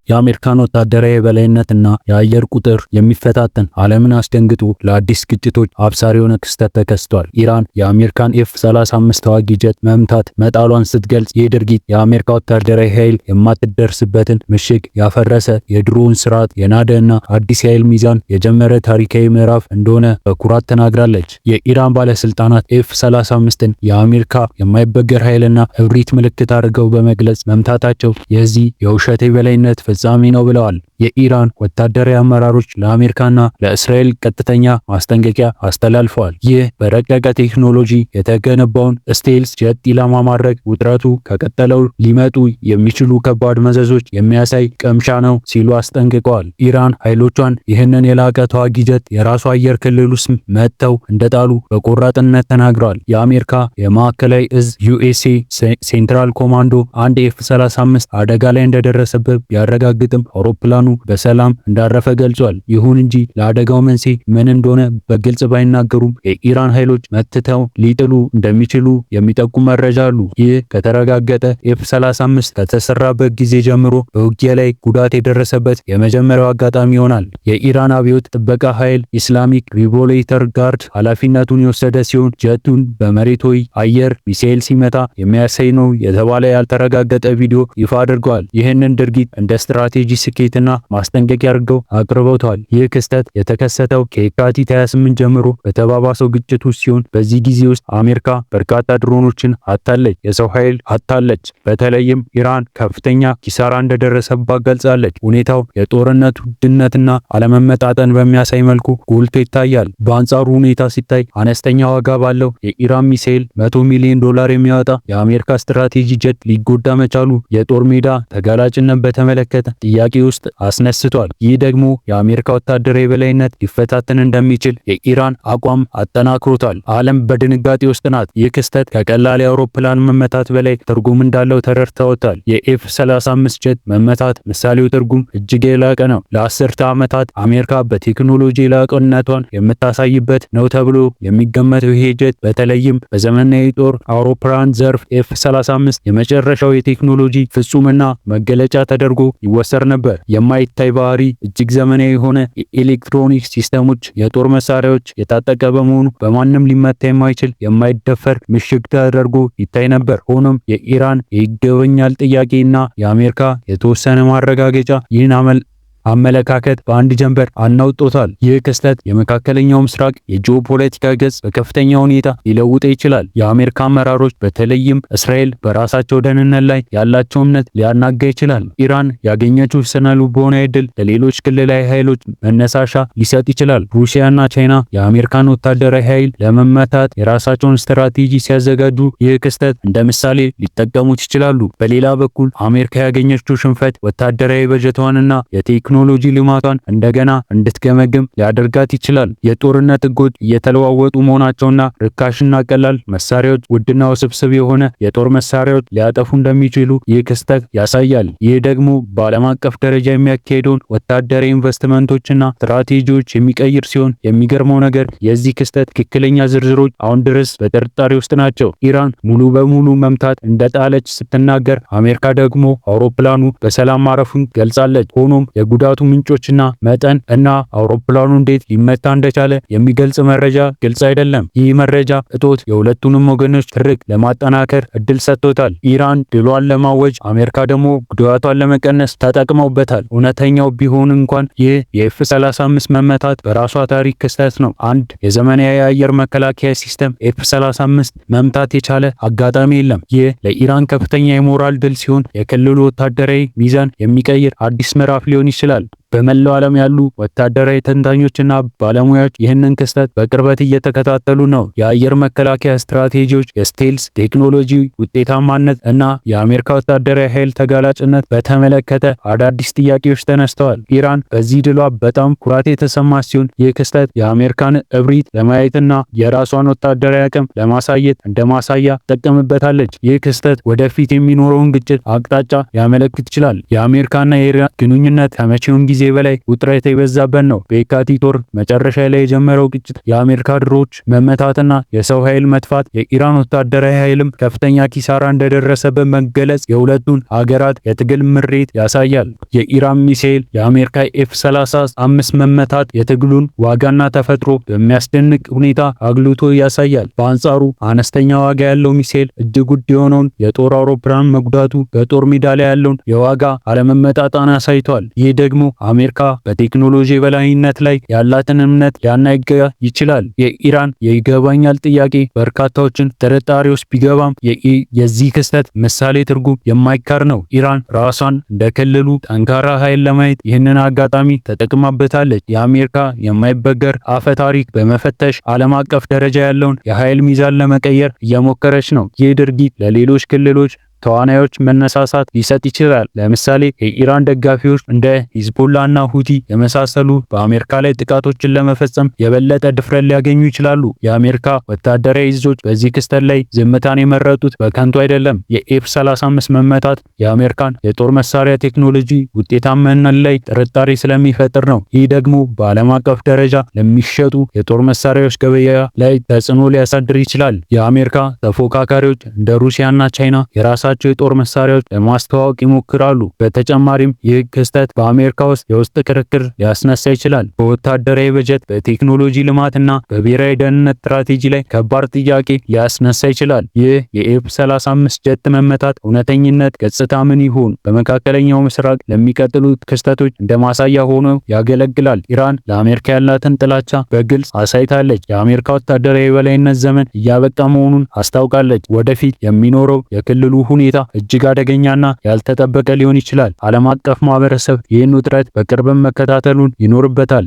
የአሜሪካን ወታደራዊ የበላይነትና የአየር ቁጥር የሚፈታተን ዓለምን አስደንግጦ ለአዲስ ግጭቶች አብሳሪ የሆነ ክስተት ተከስቷል። ኢራን የአሜሪካን F-35 ተዋጊ ጀት መምታት መጣሏን ስትገልጽ፣ ይህ ድርጊት የአሜሪካ ወታደራዊ ኃይል የማትደርስበትን ምሽግ ያፈረሰ የድሮን ስርዓት የናደና አዲስ የኃይል ሚዛን የጀመረ ታሪካዊ ምዕራፍ እንደሆነ በኩራት ተናግራለች። የኢራን ባለስልጣናት F-35ን የአሜሪካ የማይበገር ኃይልና እብሪት ምልክት አድርገው በመግለጽ መምታታቸው የዚህ የውሸት የበላይነት ፍጻሜ ነው ብለዋል። የኢራን ወታደራዊ አመራሮች ለአሜሪካና ለእስራኤል ቀጥተኛ ማስጠንቀቂያ አስተላልፈዋል። ይህ በረቀቀ ቴክኖሎጂ የተገነባውን ስቴልስ ጀት ኢላማ ማድረግ ውጥረቱ ከቀጠለው ሊመጡ የሚችሉ ከባድ መዘዞች የሚያሳይ ቅምሻ ነው ሲሉ አስጠንቅቀዋል። ኢራን ኃይሎቿን ይህንን የላቀ ተዋጊ ጀት የራሷ አየር ክልል ውስጥ መጥተው እንደጣሉ በቆራጥነት ተናግረዋል። የአሜሪካ የማዕከላዊ እዝ USA ሴንትራል ኮማንዶ አንድ F-35 አደጋ ላይ እንደደረሰበት ቢያረጋግጥም አውሮፕላኑ በሰላም እንዳረፈ ገልጿል። ይሁን እንጂ ለአደጋው መንስኤ ምን እንደሆነ በግልጽ ባይናገሩም የኢራን ኃይሎች መትተው ሊጥሉ እንደሚችሉ የሚጠቁም መረጃ አሉ። ይህ ከተረጋገጠ F-35 ከተሰራበት ጊዜ ጀምሮ በውጊያ ላይ ጉዳት የደረሰበት የመጀመሪያው አጋጣሚ ይሆናል። የኢራን አብዮት ጥበቃ ኃይል ኢስላሚክ ሪቮሉተሪ ጋርድ ኃላፊነቱን የወሰደ ሲሆን ጀቱን በመሬታዊ አየር ሚሳኤል ሲመታ የሚያሳይ ነው የተባለ ያልተረጋገጠ ቪዲዮ ይፋ አድርገዋል። ይህንን ድርጊት እንደ ስትራቴጂ ስኬትና ማስጠንቀቂያ አድርገው አቅርበውታል። ይህ ክስተት የተከሰተው ከየካቲት 28 ጀምሮ በተባባሰው ግጭት ውስጥ ሲሆን በዚህ ጊዜ ውስጥ አሜሪካ በርካታ ድሮኖችን አጣለች፣ የሰው ኃይል አጣለች። በተለይም ኢራን ከፍተኛ ኪሳራ እንደደረሰባት ገልጻለች። ሁኔታው የጦርነት ውድነትና አለመመጣጠን በሚያሳይ መልኩ ጎልቶ ይታያል። በአንጻሩ ሁኔታ ሲታይ አነስተኛ ዋጋ ባለው የኢራን ሚሳኤል $100 ሚሊዮን የሚያወጣ የአሜሪካ ስትራቴጂ ጀት ሊጎዳ መቻሉ የጦር ሜዳ ተጋላጭነት በተመለከተ ጥያቄ ውስጥ አስነስቷል። ይህ ደግሞ የአሜሪካ ወታደራዊ የበላይነት ሊፈታተን እንደሚችል የኢራን አቋም አጠናክሮታል። ዓለም በድንጋጤ ውስጥ ናት። ይህ ክስተት ከቀላል የአውሮፕላን መመታት በላይ ትርጉም እንዳለው ተረድተውታል። የኤፍ-35 ጀት መመታት ምሳሌው ትርጉም እጅግ የላቀ ነው። ለአስርተ ዓመታት አሜሪካ በቴክኖሎጂ የላቀነቷን የምታሳይበት ነው ተብሎ የሚገመተው ይሄ ጀት በተለይም በዘመናዊ ጦር አውሮፕላን ዘርፍ ኤፍ-35 የመጨረሻው የቴክኖሎጂ ፍጹምና መገለጫ ተደርጎ ይወሰድ ነበር። የማይታይ ባህሪ፣ እጅግ ዘመናዊ የሆነ የኤሌክትሮኒክ ሲስተሞች፣ የጦር መሳሪያዎች የታጠቀ በመሆኑ በማንም ሊመታ የማይችል የማይደፈር ምሽግ ተደርጎ ይታይ ነበር። ሆኖም የኢራን የይገባኛል ጥያቄና የአሜሪካ የተወሰነ ማረጋገጫ ይህን አመለካከት በአንድ ጀንበር አናውጦታል። ይህ ክስተት የመካከለኛው ምስራቅ የጂኦፖለቲካ ገጽ በከፍተኛ ሁኔታ ሊለውጥ ይችላል። የአሜሪካ አመራሮች በተለይም እስራኤል በራሳቸው ደህንነት ላይ ያላቸው እምነት ሊያናጋ ይችላል። ኢራን ያገኘችው ስነ ልቦናዊ ድል ለሌሎች ክልላዊ ኃይሎች መነሳሻ ሊሰጥ ይችላል። ሩሲያና ቻይና የአሜሪካን ወታደራዊ ኃይል ለመመታት የራሳቸውን ስትራቴጂ ሲያዘጋጁ ይህ ክስተት እንደ ምሳሌ ሊጠቀሙት ይችላሉ። በሌላ በኩል አሜሪካ ያገኘችው ሽንፈት ወታደራዊ በጀቷንና የቴክኖሎጂ ልማቷን እንደገና እንድትገመግም ሊያደርጋት ይችላል። የጦርነት ሕጎች እየተለዋወጡ መሆናቸውና ርካሽና ቀላል መሳሪያዎች ውድና ውስብስብ የሆነ የጦር መሳሪያዎች ሊያጠፉ እንደሚችሉ ይህ ክስተት ያሳያል። ይህ ደግሞ በዓለም አቀፍ ደረጃ የሚያካሄደውን ወታደራዊ ኢንቨስትመንቶችና ስትራቴጂዎች የሚቀይር ሲሆን የሚገርመው ነገር የዚህ ክስተት ትክክለኛ ዝርዝሮች አሁን ድረስ በጥርጣሬ ውስጥ ናቸው። ኢራን ሙሉ በሙሉ መምታት እንደጣለች ስትናገር፣ አሜሪካ ደግሞ አውሮፕላኑ በሰላም ማረፉን ገልጻለች። ሆኖም የጉዳቱ ምንጮችና መጠን እና አውሮፕላኑ እንዴት ሊመታ እንደቻለ የሚገልጽ መረጃ ግልጽ አይደለም። ይህ መረጃ እጦት የሁለቱንም ወገኖች ትርክ ለማጠናከር እድል ሰጥቶታል። ኢራን ድሏን ለማወጅ፣ አሜሪካ ደግሞ ጉዳቷን ለመቀነስ ተጠቅመውበታል። እውነተኛው ቢሆን እንኳን ይህ የኤፍ-35 መመታት በራሷ ታሪክ ክስተት ነው። አንድ የዘመናዊ የአየር መከላከያ ሲስተም ኤፍ-35 መምታት የቻለ አጋጣሚ የለም። ይህ ለኢራን ከፍተኛ የሞራል ድል ሲሆን የክልሉ ወታደራዊ ሚዛን የሚቀይር አዲስ ምዕራፍ ሊሆን ይችላል። በመላው ዓለም ያሉ ወታደራዊ ተንታኞችና ባለሙያዎች ይህንን ክስተት በቅርበት እየተከታተሉ ነው። የአየር መከላከያ ስትራቴጂዎች፣ የስቴልስ ቴክኖሎጂ ውጤታማነት እና የአሜሪካ ወታደራዊ ኃይል ተጋላጭነት በተመለከተ አዳዲስ ጥያቄዎች ተነስተዋል። ኢራን በዚህ ድሏ በጣም ኩራት የተሰማት ሲሆን ይህ ክስተት የአሜሪካን እብሪት ለማየትና የራሷን ወታደራዊ አቅም ለማሳየት እንደ ማሳያ ትጠቀምበታለች። ይህ ክስተት ወደፊት የሚኖረውን ግጭት አቅጣጫ ሊያመለክት ይችላል። የአሜሪካና የኢራን ግንኙነት ከመቼውም ጊዜ ጊዜ በላይ ውጥረት የበዛበት ነው። በየካቲት ወር መጨረሻ ላይ የጀመረው ግጭት የአሜሪካ ድሮች መመታትና የሰው ኃይል መጥፋት፣ የኢራን ወታደራዊ ኃይልም ከፍተኛ ኪሳራ እንደደረሰበት መገለጽ የሁለቱን ሀገራት የትግል ምሬት ያሳያል። የኢራን ሚሳኤል፣ የአሜሪካ F-35 መመታት የትግሉን ዋጋና ተፈጥሮ በሚያስደንቅ ሁኔታ አግልቶ ያሳያል። በአንጻሩ አነስተኛ ዋጋ ያለው ሚሳኤል እጅግ ውድ የሆነውን የጦር አውሮፕላን መጉዳቱ በጦር ሜዳ ላይ ያለውን የዋጋ አለመመጣጣን አሳይቷል። ይህ ደግሞ አሜሪካ በቴክኖሎጂ የበላይነት ላይ ያላትን እምነት ሊያናጋ ይችላል። የኢራን የይገባኛል ጥያቄ በርካታዎችን ጥርጣሬ ውስጥ ቢገባም የዚህ ክስተት ምሳሌ ትርጉም የማይካር ነው። ኢራን ራሷን እንደ ክልሉ ጠንካራ ኃይል ለማየት ይህንን አጋጣሚ ተጠቅማበታለች። የአሜሪካ የማይበገር አፈ ታሪክ በመፈተሽ ዓለም አቀፍ ደረጃ ያለውን የኃይል ሚዛን ለመቀየር እየሞከረች ነው። ይህ ድርጊት ለሌሎች ክልሎች ተዋናዮች መነሳሳት ሊሰጥ ይችላል። ለምሳሌ የኢራን ደጋፊዎች እንደ ሂዝቦላና ሁቲ የመሳሰሉ በአሜሪካ ላይ ጥቃቶችን ለመፈጸም የበለጠ ድፍረት ሊያገኙ ይችላሉ። የአሜሪካ ወታደራዊ እዞች በዚህ ክስተት ላይ ዝምታን የመረጡት በከንቱ አይደለም። የኤፍ-35 መመታት የአሜሪካን የጦር መሳሪያ ቴክኖሎጂ ውጤታማነት ላይ ጥርጣሬ ስለሚፈጥር ነው። ይህ ደግሞ በዓለም አቀፍ ደረጃ ለሚሸጡ የጦር መሳሪያዎች ገበያ ላይ ተጽዕኖ ሊያሳድር ይችላል። የአሜሪካ ተፎካካሪዎች እንደ ሩሲያና ቻይና የራሳ የጦር መሳሪያዎች ለማስተዋወቅ ይሞክራሉ። በተጨማሪም ይህ ክስተት በአሜሪካ ውስጥ የውስጥ ክርክር ሊያስነሳ ይችላል። በወታደራዊ በጀት፣ በቴክኖሎጂ ልማትና በብሔራዊ ደህንነት ስትራቴጂ ላይ ከባድ ጥያቄ ሊያስነሳ ይችላል። ይህ የኤፍ-35 ጀት መመታት እውነተኝነት ገጽታ ምን ይሆን? በመካከለኛው ምስራቅ ለሚቀጥሉት ክስተቶች እንደ ማሳያ ሆኖ ያገለግላል። ኢራን ለአሜሪካ ያላትን ጥላቻ በግልጽ አሳይታለች። የአሜሪካ ወታደራዊ የበላይነት ዘመን እያበቃ መሆኑን አስታውቃለች። ወደፊት የሚኖረው የክልሉ ሁኔታ እጅግ አደገኛና ያልተጠበቀ ሊሆን ይችላል። ዓለም አቀፍ ማህበረሰብ ይህን ውጥረት በቅርብ መከታተሉን ይኖርበታል።